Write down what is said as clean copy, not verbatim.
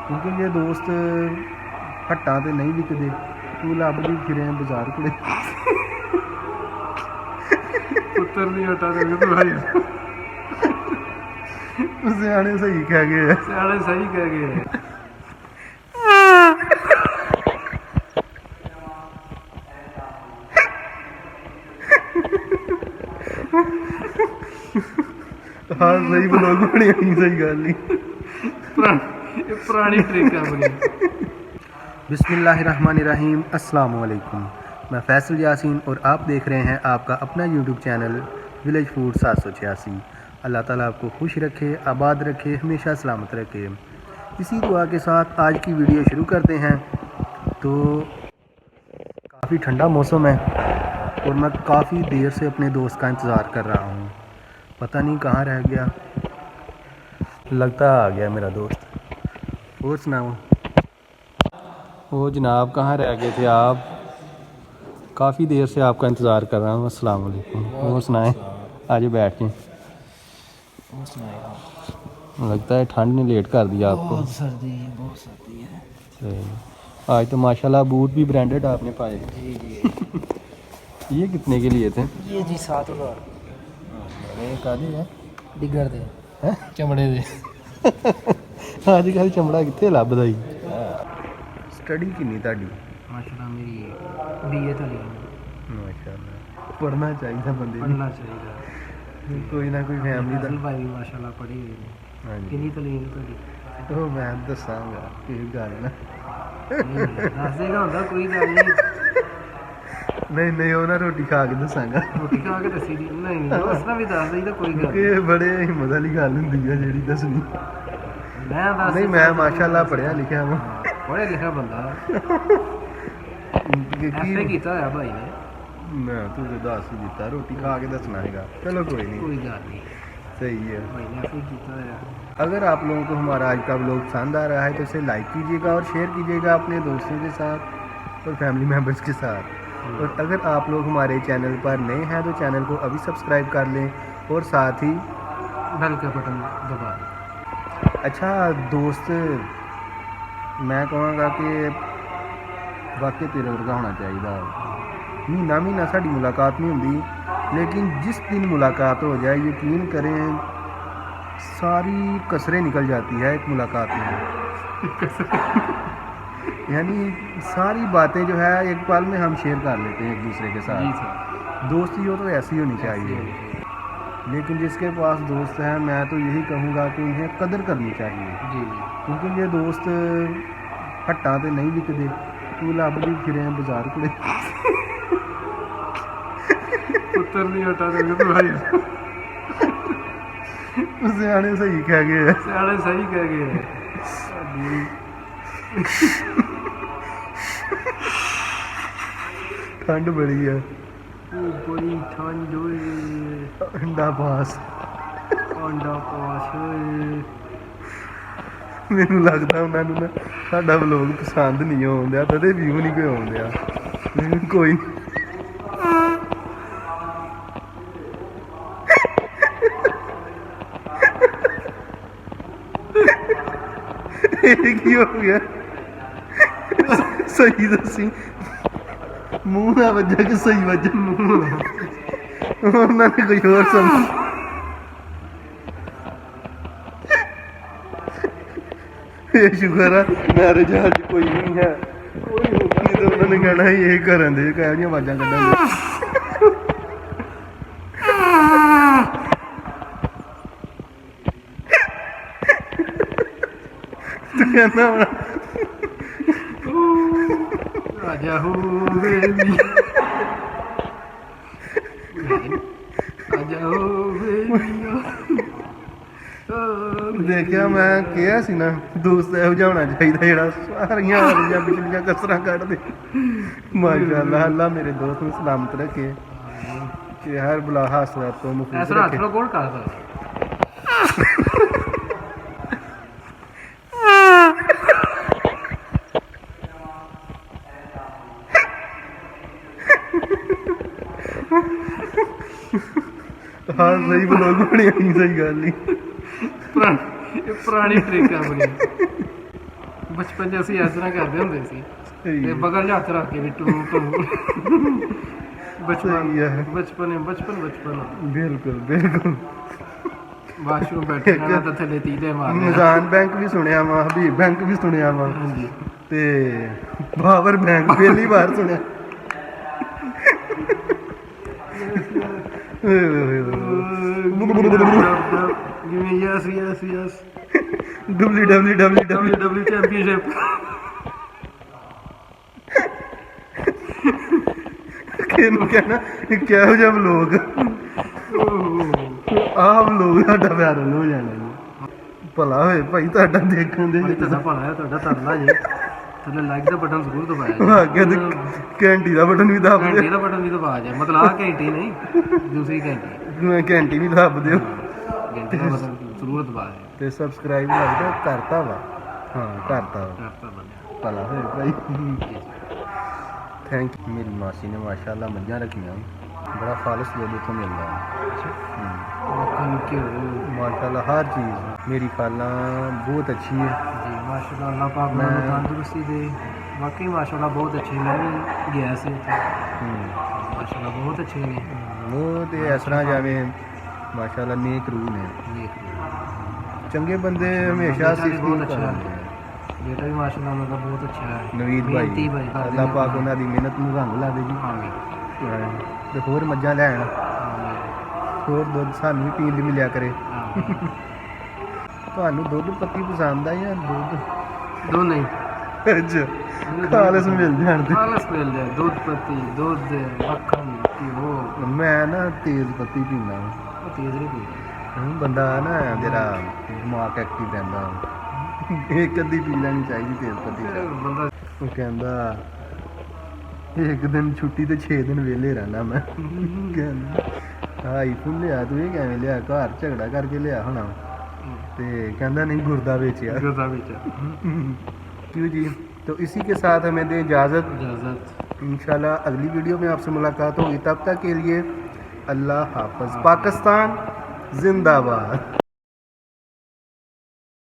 क्योंकि ये दोस्त हट्टा तो नहीं विकते, तू लभदी फिरे बाजार कुड़े पुत्र नहीं हटा दे तू भाई सियाने सही कह गए सियाने सही कह गए हैं। हाँ सही ब्लॉग बने, सही गल नहीं। पुरानी ट्रिक है बनी। बिस्मिल्लाहिर्रहमानिर्रहीम, अस्सलाम वालेकुम। मैं फैसल यासीन और आप देख रहे हैं आपका अपना यूट्यूब चैनल विलेज फूड 786। अल्लाह ताला आपको खुश रखे, आबाद रखे, हमेशा सलामत रखे। इसी दुआ के साथ आज की वीडियो शुरू करते हैं। तो काफ़ी ठंडा मौसम है और मैं काफ़ी देर से अपने दोस्त का इंतज़ार कर रहा हूँ। पता नहीं कहाँ रह गया, लगता आ गया मेरा दोस्त। और सुनाओ, वो जनाब कहाँ रह गए थे आप? काफ़ी देर से आपका इंतज़ार कर रहा हूँ। अस्सलाम वालेकुम। और सुनाएं, आज बैठ के। लगता है ठंड ने लेट कर दिया आपको। बहुत सर्दी है, बहुत सर्दी है। सही। आज तो माशाल्लाह बूट भी ब्रांडेड आपने पाए। जी जी। ये कितने के लिए थे? ये जी 7,000 काले है डिगर दे हैं? चमड़े दे। अजकल चमड़ा कितने लभदा ही। स्टडी किन्नी ताड़ी? माशाल्लाह मेरी बीए तली माशाल्लाह पढ़ना चाहिए बंदे नूं। पढ़ना चाहिए। कोई ना कोई फैमिली दा। फैसल भाई माशाल्लाह पढ़े हुए ने। हाँ जी। किन्नी तलीम तोड़ी? ਉਹ ਮੈਂ ਦੱਸਾਂਗਾ ਇਹ ਗੱਲ ਨਾ। ਦੱਸ ਦੇਗਾ ਹੁੰਦਾ ਕੋਈ ਗੱਲ ਨਹੀਂ। ਨਹੀਂ ਨਹੀਂ ਉਹ ਨਾ ਰੋਟੀ ਖਾ ਕੇ ਦੱਸਾਂਗਾ, ਰੋਟੀ ਖਾ ਕੇ ਦੱਸੀ ਦੀ ਨਹੀਂ ਉਸ ਤਰ੍ਹਾਂ ਵੀ ਦੱਸ ਦੇਈਦਾ ਕੋਈ ਗੱਲ ਕਿ ਇਹ ਬੜੇ ਹਿੰਮਤ ਵਾਲੀ ਗੱਲ ਹੁੰਦੀ ਆ ਜਿਹੜੀ ਦੱਸਣੀ। ਮੈਂ ਦੱਸ ਨਹੀਂ ਮੈਂ ਮਾਸ਼ਾਅੱਲਾ ਪੜ੍ਹਿਆ ਲਿਖਿਆ ਵਾਂ। ਪੜ੍ਹਿਆ ਲਿਖਿਆ ਬੰਦਾ ਕੀ ਐਫਏ ਕੀਤਾ ਹੋਇਆ ਭਾਈ ਨੇ। ਮੈਂ ਤੂੰ ਤੇ ਦੱਸ ਹੀ ਦਿੱਤਾ, ਰੋਟੀ ਖਾ ਕੇ ਦੱਸਣਾ ਹੈਗਾ। चलो कोई नहीं, कोई ਗੱਲ नहीं, सही है। भाई ने ऐसे किया है। अगर आप लोगों को हमारा आज का व्लॉग पसंद आ रहा है तो इसे लाइक कीजिएगा और शेयर कीजिएगा अपने दोस्तों के साथ और फैमिली मेम्बर्स के साथ। और अगर आप लोग हमारे चैनल पर नए हैं तो चैनल को अभी सब्सक्राइब कर लें और साथ ही बेल का बटन दबा दें। अच्छा दोस्त, मैं कहूँगा कि वाकई तेरे वर्गा होना चाहिए। महीना महीना साड़ी मुलाकात नहीं होती, लेकिन जिस दिन मुलाकात हो जाए यकीन करें सारी कसरें निकल जाती है एक मुलाकात में। यानी सारी बातें जो है एक पल में हम शेयर कर लेते हैं एक दूसरे के जी साथ। सर। दोस्ती हो तो ऐसी होनी चाहिए। लेकिन जिसके पास दोस्त हैं मैं तो यही कहूँगा कि उन्हें कदर करनी चाहिए, जी जी। क्योंकि ये दोस्त हट्टा तो नहीं विकते, तू लभदी फिरे बाजार कुड़े पुत्र नहीं हटा दे तू भाई सियाने सही कह गए। सियाने सही कह गए हैं। ठंड बड़ी है, बड़ी ठंड होए, ठंडा पास। अंडा पास होए। ਮੈਨੂੰ ਲੱਗਦਾ ਉਹਨਾਂ ਨੂੰ ਨਾ ਸਾਡਾ ਵਲੋਗ ਪਸੰਦ ਨਹੀਂ ਆਉਂਦਾ, ਤਦੇ ਵਿਊ ਨਹੀਂ ਕੋਈ ਆਉਂਦਾ। ਕੋਈ ਇਹ ਕੀ ਹੋ ਗਿਆ? ਸਹੀ ਦੱਸੀ, ਮੂੰਹ ਨਾਲ ਵੱਜਾ ਕਿ ਸਹੀ ਵੱਜਾ? ਉਹਨਾਂ ਨੇ ਕੋਈ ਹੋਰ ਸਮਝ। ਇਹ ਸ਼ੁਕਰ ਆ ਮੇਰੇ ਜਹਾਜ਼ 'ਚ ਕੋਈ ਨਹੀਂ ਹੈ, ਕੋਈ ਹੁੰਦਾ ਨਹੀਂ ਤਾਂ ਉਹਨਾਂ ਨੇ ਕਹਿਣਾ ਇਹ ਕਰਨ ਦੇ ਕਹਿ ਦੀਆਂ ਆਵਾਜ਼ਾਂ ਕੱਢਾਂਗੇ। ਤੂੰ ਕਹਿੰਦਾ ਹੋਣਾ राजा हो बेबी राजा हो बेबी। ਦੇਖਿਆ ਮੈਂ ਕਿਹਾ ਸੀ ਨਾ ਦੋਸਤ ਇਹੋ ਜਿਹਾ ਹੋਣਾ ਚਾਹੀਦਾ ਜਿਹੜਾ ਸਾਰੀਆਂ ਵਾਲੀਆਂ ਪਿਛਲੀਆਂ ਕਸਰਾਂ ਕੱਢ ਦੇ। ਮਾਸ਼ਾਅੱਲਾ ਅੱਲਾ ਮੇਰੇ ਦੋਸਤ ਨੂੰ ਸਲਾਮਤ ਰੱਖੇ ਕਿ ਹਰ ਬਲਾ ਹਾਸਰਤ ਤੋਂ ਮੁਕਤ ऐसा हाथ ਰੱਖੇ। में कौन करता है? हाँ सही ब्लॉग बने, सही गल नहीं। पुरानी ट्रिक है बनी। ਬਚਪਨ 'ਚ ਅਸੀਂ ਇਸ ਤਰ੍ਹਾਂ ਕਰਦੇ ਹੁੰਦੇ ਸੀ ਸਹੀ ਤੇ ਹੈ, ਬਗਲ 'ਚ ਹੱਥ ਰੱਖ ਕੇ ਵੀ ਟੂ ਟੂ ਬਚਪਨ ਸਹੀ ਹੈ। ਬਚਪਨ ਬਿਲਕੁਲ ਬਿਲਕੁਲ। ਵਾਸ਼ਰੂਮ ਬੈਠੇ ਰਹਿਣਾ ਤਾਂ ਥੱਲੇ ਤੀਲੇ ਮਾਰਨੇ ਨਿਜ਼ਾਨ ਬੈਂਕ ਵੀ ਸੁਣਿਆ ਵਾ, ਹਬੀਬ ਬੈਂਕ ਵੀ ਸੁਣਿਆ ਵਾ, ਹਾਂਜੀ ਤੇ ਪਾਵਰ ਬੈਂਕ ਪਹਿਲੀ ਵਾਰ ਸੁਣਿਆ। ਜਿਵੇਂ ਯਸ www WWE ਚੈਂਪੀਅਨਸ਼ਿਪ ਕਿਹਨੂੰ ਕਹਿਣਾ ਕਿਹੋ ਜਿਹਾ ਵਲੋਗ, ਆਹ ਵਲੋਗ ਸਾਡਾ ਵਾਇਰਲ ਹੋ ਜਾਣਾ ਜੀ। ਭਲਾ ਹੋਏ ਭਾਈ ਤੁਹਾਡਾ ਦੇਖਣ ਦੇ। ਭਾਈ ਤੁਹਾਡਾ ਭਲਾ ਹੈ, ਤੁਹਾਡਾ ਧੰਨਵਾਦ ਜੀ। ਥੱਲੇ ਲਾਈਕ ਦਾ ਬਟਨ ਜ਼ਰੂਰ ਦਬਾਇਆ ਜੀ। ਆ ਕੇ ਘੰਟੀ ਦਾ ਬਟਨ ਵੀ ਦੱਬ ਘੰਟੀ ਦਿਓ, ਦਾ ਬਟਨ ਵੀ ਦਬਾ ਜਾ, ਮਤਲਬ ਆਹ ਘੰਟੀ ਨਹੀਂ, ਦੂਸਰੀ ਘੰਟੀ, ਘੰਟੀ ਵੀ ਦੱਬ ਦਿਓ, ਘੰਟੀ ਦਾ ਬਟਨ ਜ਼ਰੂਰ ਦਬਾ ਦੇ। ਤੇ ਸਬਸਕ੍ਰਾਈਬ ਲੱਗਦਾ ਕਰਤਾ ਵਾ। ਹਾਂ ਕਰਤਾ ਵਾ, ਕਰਤਾ ਬੰਦੇ ਭਲਾ ਹੋਏ ਭਾਈ। Thank you. ਮੇਰੀ ਮਾਸੀ ਨੇ ਮਾਸ਼ਾਅੱਲਾ ਮੱਝਾਂ ਰੱਖੀਆਂ, ਬੜਾ ਖਾਲਸ ਦੁੱਧ ਇੱਥੋਂ ਮਿਲਦਾ ਹੈ। ਮੱਖਣ ਘਿਓ ਮਾਸ਼ਾਅੱਲਾ ਹਰ ਚੀਜ਼। ਮੇਰੀ ਖਾਲਾਂ ਬਹੁਤ ਅੱਛੀ ਹੈ ਜੀ ਮਾਸ਼ਾਅੱਲਾ, ਅੱਲਾਹ ਪਾਕ ਨੂੰ ਤੰਦਰੁਸਤੀ ਦੇ। ਵਾਕਈ ਮਾਸ਼ਾਅੱਲਾ ਬਹੁਤ ਅੱਛੇ, ਮੈਂ ਵੀ ਗਿਆ ਸੀ ਉੱਥੇ, ਮਾਸ਼ਾਅੱਲਾ ਬਹੁਤ ਅੱਛੇ ਨੇ। ਉਹ ਤੇ ਇਸ ਤਰ੍ਹਾਂ ਜਾਵੇਂ ਮਾਸ਼ਾਅੱਲਾ ਨੇਕ ਰੂਹ ਨੇ, ਦੇਖ ਚੰਗੇ ਬੰਦੇ ਹਮੇਸ਼ਾ ਬੇਟਾ ਵੀ ਸਿਫਤ ਬਹੁਤ ਅੱਛਾ ਕਰਦੇ ਹੈ। ਆ। ਬੇਟਾ ਵੀ ਮਾਸ਼ਾਅੱਲਾ ਉਹਨਾਂ ਦਾ ਬਹੁਤ ਅੱਛਾ ਹੈ। ਨਵੀਦ ਮਿਹਨਤੀ ਭਾਈ, ਕਰਦੇ ਅੱਲਾਹ ਨੇ ਪਾਕ ਆਪਣਾ। ਉਹਨਾਂ ਦੀ ਮਿਹਨਤ ਨੂੰ ਰੰਗ ਲਾ ਦੇ ਜੀ। ਆਮੀਨ ਤੇ ਹੋਰ ਮੱਝਾਂ ਲੈਣ, ਹੋਰ ਦੁੱਧ ਸਾਨੂੰ ਵੀ ਪੀਣ ਲਈ ਮਿਲਿਆ ਕਰੇ। ਆਮੀਨ। ਤੁਹਾਨੂੰ ਦੁੱਧ ਪੱਤੀ ਪਸੰਦ ਆ ਜਾਂ ਦੁੱਧ ਦੋ ਨਹੀਂ ਅੱਛਾ ਖਾਲਸ ਮਿਲ ਜਾਣ ਤੇ। ਖਾਲਸ ਮਿਲ ਜਾਏ, ਦੁੱਧ ਪੱਤੀ, ਦੁੱਧ, ਮੱਖਣ, ਘਿਓ। ਮੈਂ ਨਾ ਤੇਜ਼ ਪੱਤੀ ਪੀਂਦਾ ਉਹ ਤੇਜ਼ ਨਹੀਂ ਪੀਂਦਾ। ਬੰਦਾ ਨਾ ਜਿਹੜਾ ਦਿਮਾਗ ਐਕਟਿਵ ਰਹਿੰਦਾ, ਇੱਕ ਅੱਧੀ ਪੀ ਲੈਣੀ ਚਾਹੀਦੀ ਤੇਜ਼ ਪੱਤੀ। ਬੰਦਾ ਉਹ ਕਹਿੰਦਾ ਇੱਕ ਦਿਨ ਛੁੱਟੀ ਤੇ 6 ਦਿਨ ਵਿਹਲੇ ਰਹਿਣਾ ਮੈਂ। ਕਹਿੰਦਾ ਆਈਫੋਨ ਲਿਆ ਤੂੰ, ਇਹ ਕਿਵੇਂ ਲਿਆ, ਘਰ ਝਗੜਾ ਕਰਕੇ ਲਿਆ ਹੋਣਾ। ਤੇ ਕਹਿੰਦਾ नहीं गुर्दा बेचिया। गुर्दा बेचा। क्यों जी। तो इसी के साथ हमें दें इजाज़त। इजाज़त। इंशाल्लाह अगली वीडियो में आपसे मुलाकात होगी, तब तक के लिए अल्लाह हाफ़िज़। पाकिस्तान जिंदाबाद।